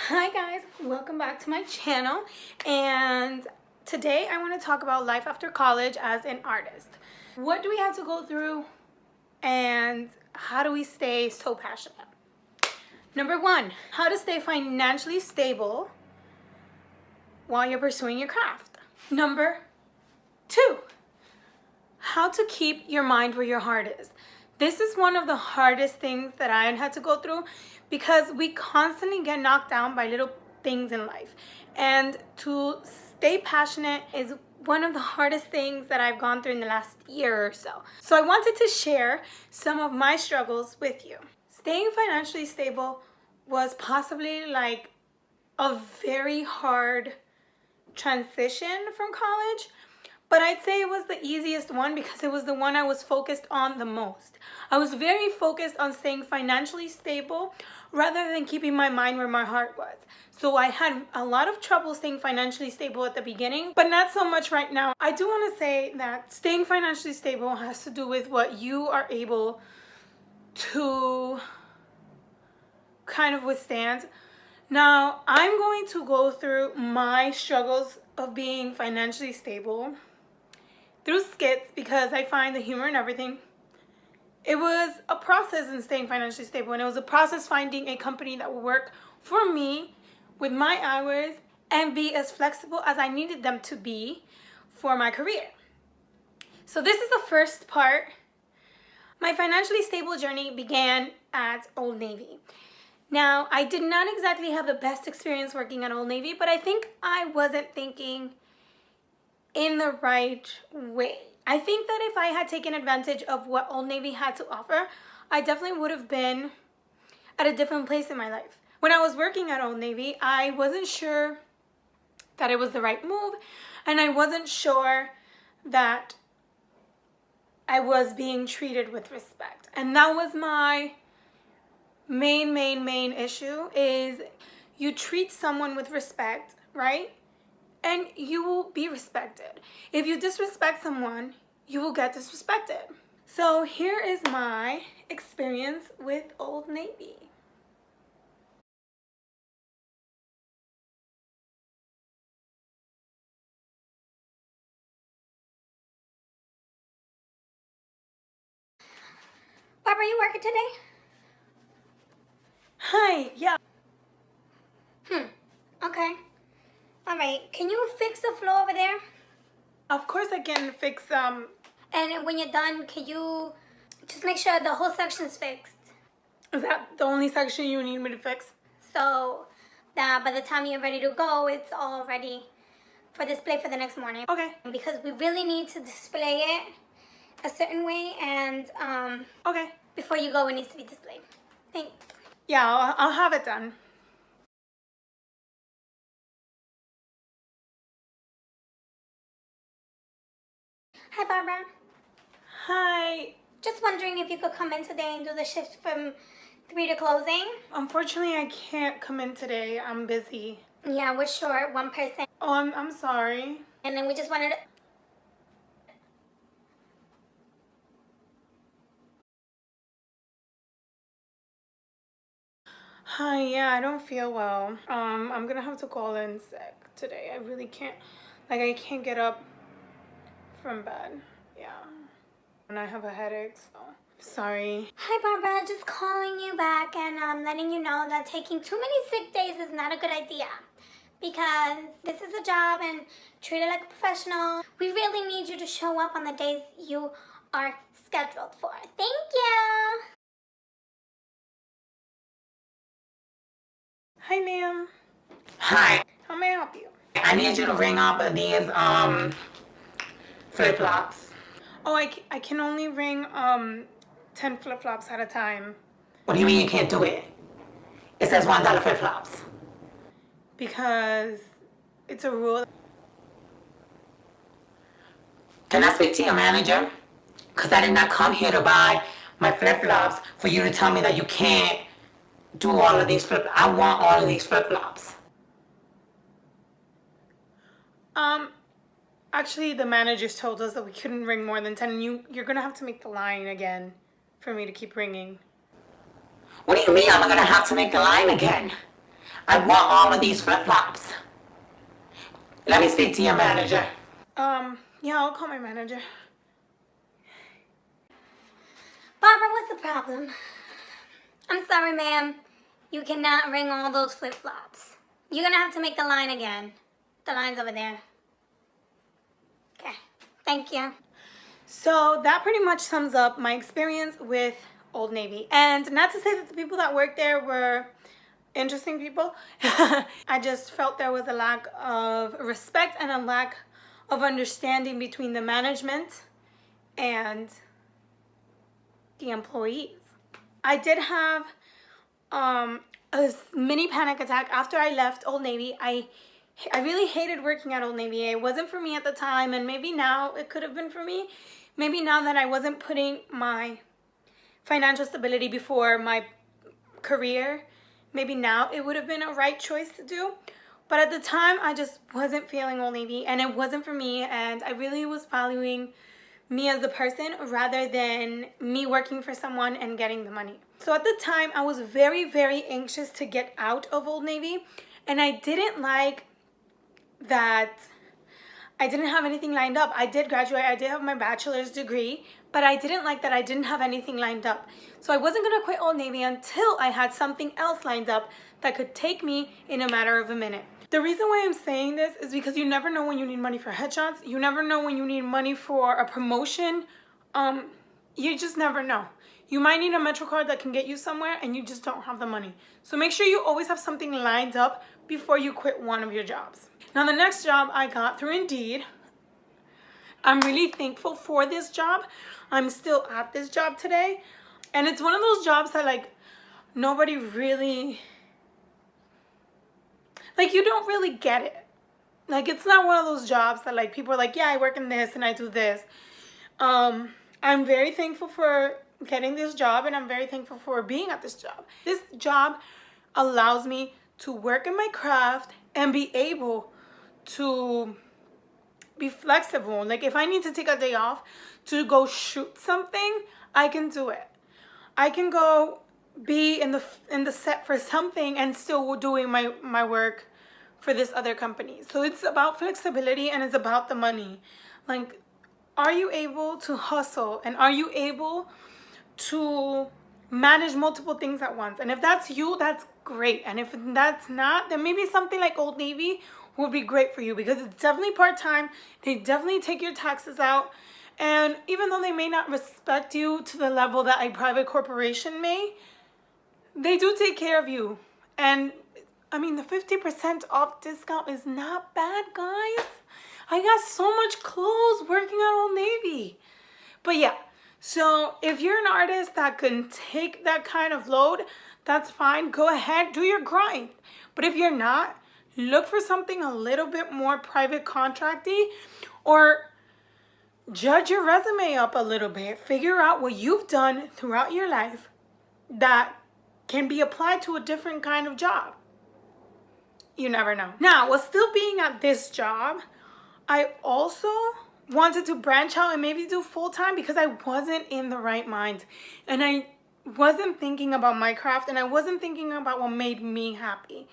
Hi guys, welcome back to my channel, and today I want to talk about life after college as an artist. What do we have to go through and how do we stay so passionate? Number one, how to stay financially stable while you're pursuing your craft. Number two, how to keep your mind where your heart is. This is one of the hardest things that I had to go through because we constantly get knocked down by little things in life. And to stay passionate is one of the hardest things that I've gone through in the last year or so. So I wanted to share some of my struggles with you. Staying financially stable was possibly like a very hard transition from college. But I'd say it was the easiest one because it was the one I was focused on the most. I was very focused on staying financially stable rather than keeping my mind where my heart was. So I had a lot of trouble staying financially stable at the beginning, but not so much right now. I do want to say that staying financially stable has to do with what you are able to kind of withstand. Now, I'm going to go through my struggles of being financially stable through skits because I find the humor in everything. It was a process in staying financially stable, and it was a process finding a company that would work for me with my hours and be as flexible as I needed them to be for my career. So this is the first part. My financially stable journey began at Old Navy. Now, I did not exactly have the best experience working at Old Navy, but I think I wasn't thinking in the right way. I think that if I had taken advantage of what Old Navy had to offer, I definitely would have been at a different place in my life. When I was working at Old Navy, I wasn't sure that it was the right move, and I wasn't sure that I was being treated with respect. And that was my main issue, is you treat someone with respect, right? And you will be respected. If you disrespect someone, you will get disrespected. So here is my experience with Old Navy. Barbara, you working today? Hi, yeah. Okay. All right, can you fix the floor over there? Of course I can fix And when you're done, can you just make sure the whole section's fixed? Is that the only section you need me to fix? So that by the time you're ready to go, it's all ready for display for the next morning. Okay. Because we really need to display it a certain way, and Okay. before you go, it needs to be displayed. Thanks. Yeah, I'll have it done. Hi, Barbara. Hi. Just wondering if you could come in today and do the shift from 3 to closing. Unfortunately, I can't come in today. I'm busy. Yeah, we're short one person. Oh, I'm sorry. And then we just wanted to... Hi, yeah, I don't feel well. I'm gonna have to call in sick today. I really can't, like, I can't get up from bed. Yeah. And I have a headache, so sorry. Hi, Barbara. Just calling you back and letting you know that taking too many sick days is not a good idea. Because this is a job and treat it like a professional. We really need you to show up on the days you are scheduled for. Thank you. Hi, ma'am. Hi, How may I help you? I need you to ring up these flip-flops. Oh, I can only ring 10 flip-flops at a time What do you mean you can't do it? It says $1 flip-flops. because it's a rule. Can I speak to your manager? Because I did not come here to buy my flip-flops for you to tell me that you can't do all of these flip. I want all of these flip-flops. Actually, the managers told us that we couldn't ring more than 10, and you're gonna have to make the line again for me to keep ringing. What do you mean I'm gonna have to make the line again? I want all of these flip-flops. Let me speak to your manager. Yeah, I'll call my manager. Barbara, what's the problem? I'm sorry, ma'am. You cannot ring all those flip-flops. You're gonna have to make the line again. The line's over there. Okay, thank you. So that pretty much sums up my experience with Old Navy. And not to say that the people that worked there were interesting people. I just felt there was a lack of respect and a lack of understanding between the management and the employees. I did have a mini panic attack after I left Old Navy. I really hated working at Old Navy. It wasn't for me at the time, and maybe now it could have been for me. Maybe now that I wasn't putting my financial stability before my career, maybe now it would have been a right choice to do. But at the time, I just wasn't feeling Old Navy, and it wasn't for me, and I really was valuing me as a person rather than me working for someone and getting the money. So at the time, I was very, very anxious to get out of Old Navy, and I didn't like that I didn't have anything lined up. I did graduate, I did have my bachelor's degree, but I didn't like that I didn't have anything lined up. So I wasn't gonna quit Old Navy until I had something else lined up that could take me in a matter of a minute. The reason why I'm saying this is because you never know when you need money for headshots. You never know when you need money for a promotion. You just never know. You might need a Metro card that can get you somewhere and you just don't have the money. So make sure you always have something lined up before you quit one of your jobs. Now the next job I got through Indeed. I'm really thankful for this job. I'm still at this job today. And it's one of those jobs that like nobody really, like you don't really get it. Like it's not one of those jobs that like people are like, yeah, I work in this and I do this. I'm very thankful for getting this job and I'm very thankful for being at this job. This job allows me to work in my craft and be able to be flexible. Like if I need to take a day off to go shoot something, I can do it. I can go be in the set for something and still doing my work for this other company. So it's about flexibility and it's about the money. Like, are you able to hustle and are you able to manage multiple things at once? And if that's you, that's great. And if that's not, then maybe something like Old Navy would be great for you because it's definitely part-time. They definitely take your taxes out. And even though they may not respect you to the level that a private corporation may, they do take care of you. And I mean, the 50% off discount is not bad, guys. I got so much clothes working at Old Navy. But yeah, so if you're an artist that can take that kind of load, that's fine. Go ahead, do your grind. But if you're not, look for something a little bit more private contracty or judge your resume up a little bit. Figure out what you've done throughout your life that can be applied to a different kind of job. You never know. Now, while still being at this job, I also wanted to branch out and maybe do full-time because I wasn't in the right mind. And I wasn't thinking about my craft and I wasn't thinking about what made me happy.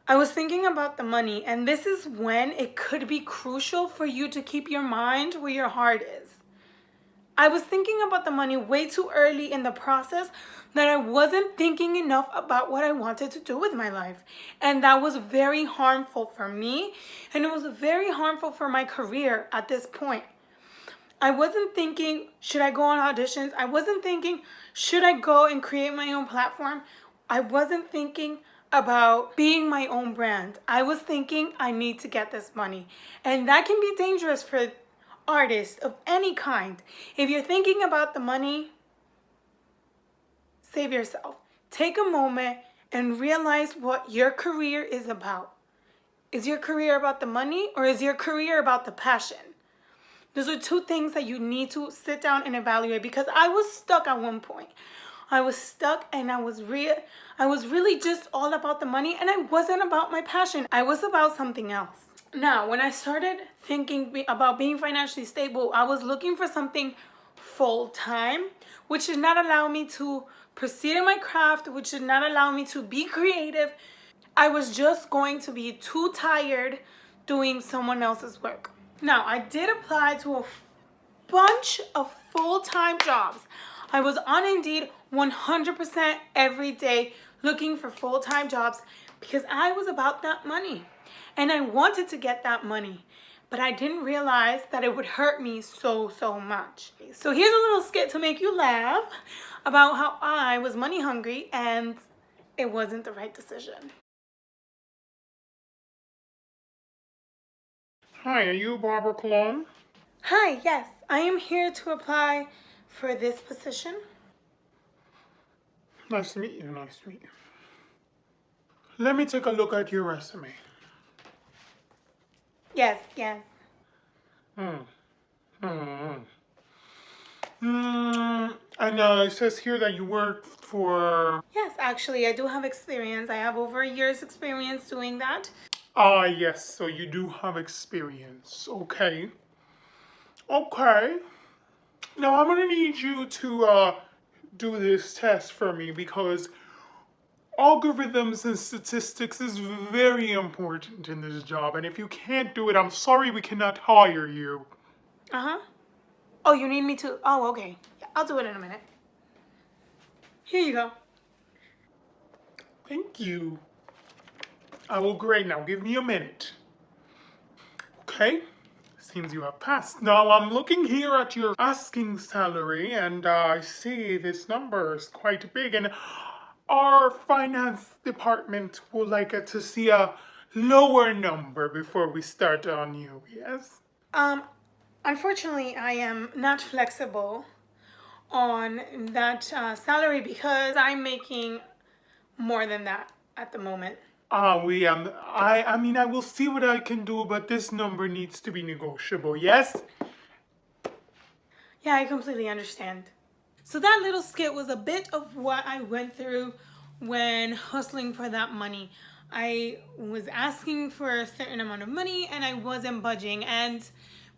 I was thinking about the money, and this is when it could be crucial for you to keep your mind where your heart is. I was thinking about the money way too early in the process that I wasn't thinking enough about what I wanted to do with my life. And that was very harmful for me, and it was very harmful for my career at this point. I wasn't thinking, should I go on auditions? I wasn't thinking, should I go and create my own platform? I wasn't thinking about being my own brand. I was thinking, I need to get this money. And that can be dangerous for artists of any kind. If you're thinking about the money, save yourself. Take a moment and realize what your career is about. Is your career about the money or is your career about the passion? Those are two things that you need to sit down and evaluate because I was stuck at one point. I was stuck and I was really just all about the money and I wasn't about my passion. I was about something else. Now, when I started thinking about being financially stable, I was looking for something full-time, which did not allow me to proceed in my craft, which did not allow me to be creative. I was just going to be too tired doing someone else's work. Now, I did apply to a bunch of full-time jobs. I was on Indeed 100% every day looking for full-time jobs because I was about that money and I wanted to get that money, but I didn't realize that it would hurt me so much. So here's a little skit to make you laugh about how I was money hungry and it wasn't the right decision. Hi, are you Barbara Cologne? Hi, yes, I am here to apply for this position. Nice to meet you, nice to meet you. Let me take a look at your resume. Yes. And it says here that you worked for... Yes, actually, I do have experience. I have over a year's experience doing that. Ah, yes, so you do have experience. Okay. Okay. Now I'm gonna need you to do this test for me because algorithms and statistics is very important in this job. And if you can't do it, I'm sorry we cannot hire you. Uh-huh. Oh, you need me to... Oh, okay. Yeah, I'll do it in a minute. Here you go. Thank you. I will grade now. Give me a minute. Okay. Seems you have passed. Now I'm looking here at your asking salary and I see this number is quite big and our finance department would like to see a lower number before we start on you, yes? Unfortunately, I am not flexible on that salary because I'm making more than that at the moment. I mean, I will see what I can do, but this number needs to be negotiable, yes? Yeah, I completely understand. So that little skit was a bit of what I went through when hustling for that money. I was asking for a certain amount of money and I wasn't budging, and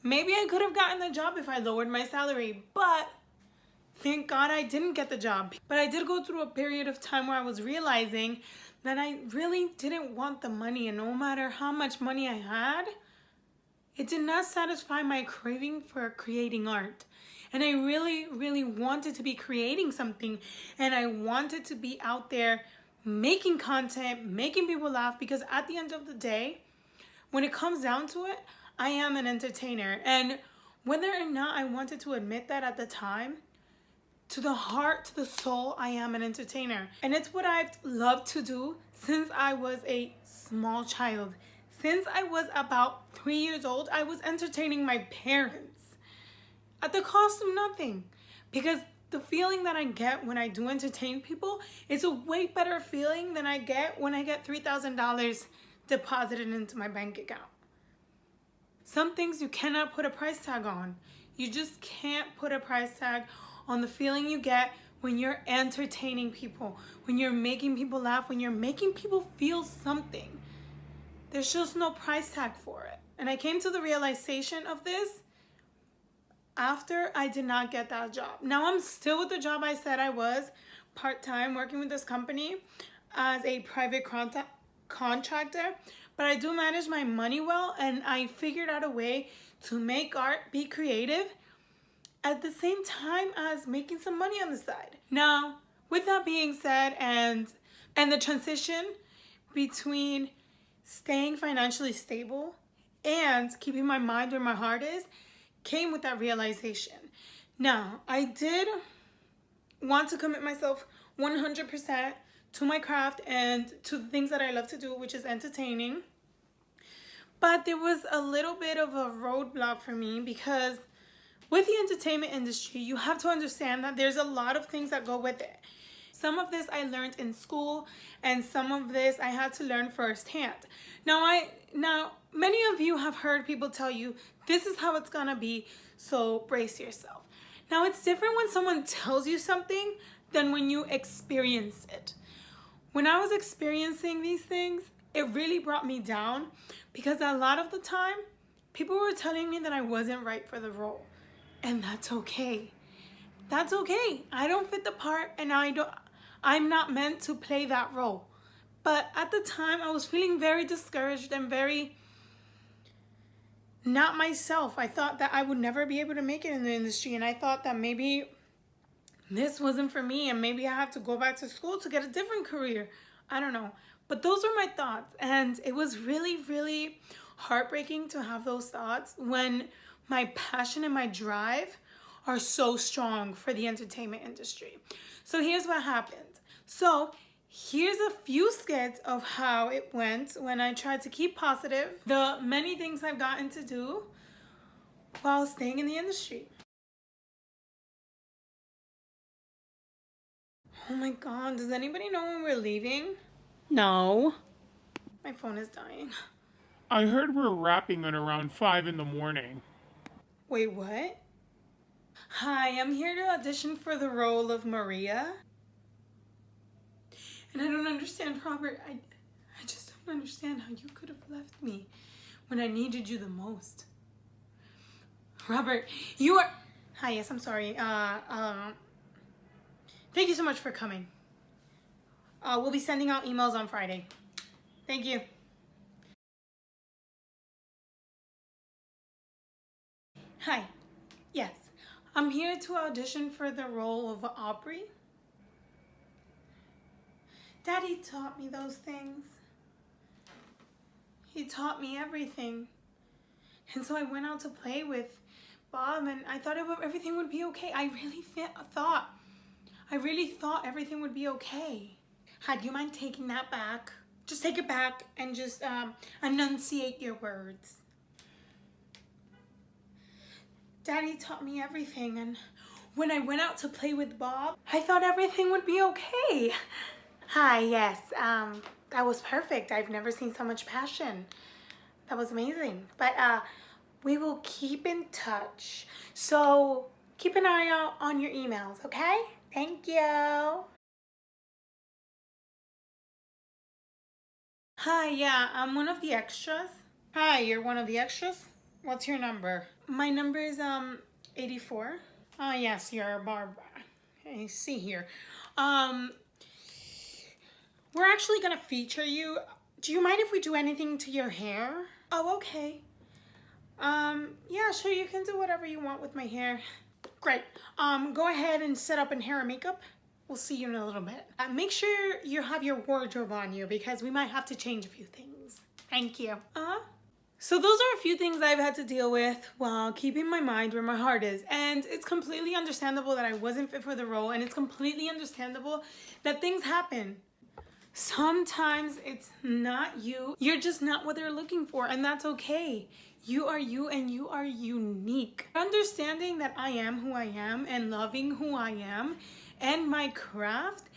maybe I could have gotten the job if I lowered my salary, but thank God I didn't get the job. But I did go through a period of time where I was realizing that I really didn't want the money, and no matter how much money I had, it did not satisfy my craving for creating art. And I really wanted to be creating something, and I wanted to be out there making content, making people laugh, because at the end of the day, when it comes down to it, I am an entertainer. And whether or not I wanted to admit that at the time, to the heart, to the soul, I am an entertainer. And it's what I've loved to do since I was a small child. Since I was about 3 years old, I was entertaining my parents at the cost of nothing. Because the feeling that I get when I do entertain people is a way better feeling than I get when I get $3,000 deposited into my bank account. Some things you cannot put a price tag on. You just can't put a price tag on the feeling you get when you're entertaining people, when you're making people laugh, when you're making people feel something. There's just no price tag for it. And I came to the realization of this after I did not get that job. Now I'm still with the job I said I was, part-time, working with this company as a private contractor, but I do manage my money well, and I figured out a way to make art, be creative, at the same time as making some money on the side. Now, with that being said, and the transition between staying financially stable and keeping my mind where my heart is came with that realization. Now, I did want to commit myself 100% to my craft and to the things that I love to do, which is entertaining. But there was a little bit of a roadblock for me because with the entertainment industry, you have to understand that there's a lot of things that go with it. Some of this I learned in school, and some of this I had to learn firsthand. Now, many of you have heard people tell you, this is how it's gonna be, so brace yourself. Now, it's different when someone tells you something than when you experience it. When I was experiencing these things, it really brought me down because a lot of the time, people were telling me that I wasn't right for the role. And that's okay. That's okay. I don't fit the part, and I'm not meant to play that role. But at the time, I was feeling very discouraged and very not myself. I thought that I would never be able to make it in the industry, and I thought that maybe this wasn't for me, and maybe I have to go back to school to get a different career. I don't know. But those were my thoughts, and it was really, really heartbreaking to have those thoughts when my passion and my drive are so strong for the entertainment industry. So here's what happened. So here's a few skits of how it went when I tried to keep positive, the many things I've gotten to do while staying in the industry. Oh my God, does anybody know when we're leaving? No. My phone is dying. I heard we're wrapping at around 5 in the morning. Wait, what? Hi, I'm here to audition for the role of Maria. And I don't understand, Robert. I just don't understand how you could have left me when I needed you the most. Robert, you are... Hi, yes, I'm sorry. Thank you so much for coming. We'll be sending out emails on Friday. Thank you. Hi. Yes. I'm here to audition for the role of Aubrey. Daddy taught me those things. He taught me everything. And so I went out to play with Bob, and I thought everything would be okay. I really thought everything would be okay. Do you mind taking that back? Just take it back and just enunciate your words. Daddy taught me everything, and when I went out to play with Bob, I thought everything would be okay. Hi, yes, that was perfect. I've never seen so much passion. That was amazing. But we will keep in touch. So keep an eye out on your emails, okay? Thank you. Hi, yeah, I'm one of the extras. Hi, you're one of the extras? What's your number? My number is 84. Oh, yes, you're Barbara. I see here. We're actually gonna feature you. Do you mind if we do anything to your hair? Oh, okay. Yeah, sure, you can do whatever you want with my hair. Great. Go ahead and set up in hair and makeup. We'll see you in a little bit. Make sure you have your wardrobe on you because we might have to change a few things. Thank you. So those are a few things I've had to deal with while keeping my mind where my heart is. And it's completely understandable that I wasn't fit for the role, and it's completely understandable that things happen. Sometimes it's not you. You're just not what they're looking for, and that's okay. You are you, and you are unique. Understanding that I am who I am and loving who I am and my craft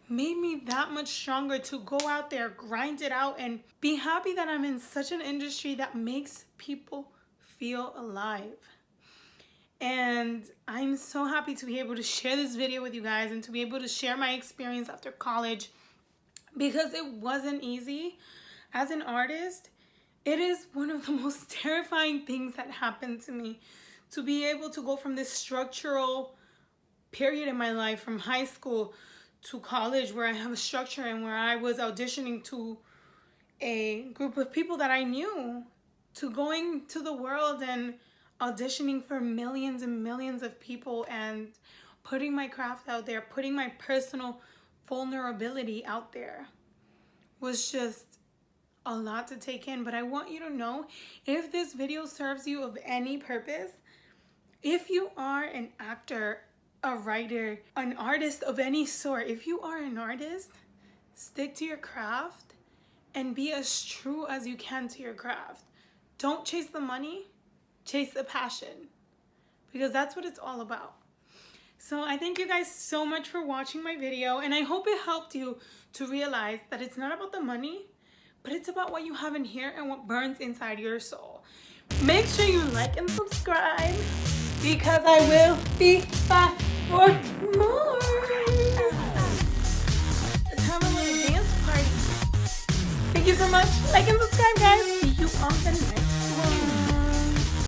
made me that much stronger to go out there, grind it out, and be happy that I'm in such an industry that makes people feel alive. And I'm so happy to be able to share this video with you guys and to be able to share my experience after college, because it wasn't easy. As an artist, it is one of the most terrifying things that happened to me, to be able to go from this structural period in my life, from high school to college, where I have a structure and where I was auditioning to a group of people that I knew, to going to the world and auditioning for millions and millions of people and putting my craft out there, putting my personal vulnerability out there, was just a lot to take in. But I want you to know, if this video serves you of any purpose, if you are an actor, a writer, an artist of any sort, if you are an artist, stick to your craft and be as true as you can to your craft. Don't chase the money, chase the passion, because that's what it's all about. So I thank you guys so much for watching my video, and I hope it helped you to realize that it's not about the money, but it's about what you have in here and what burns inside your soul. Make sure you like and subscribe, because I will be back for more. Let's have a little dance party. Thank you so much. Like and subscribe, guys. See you on the next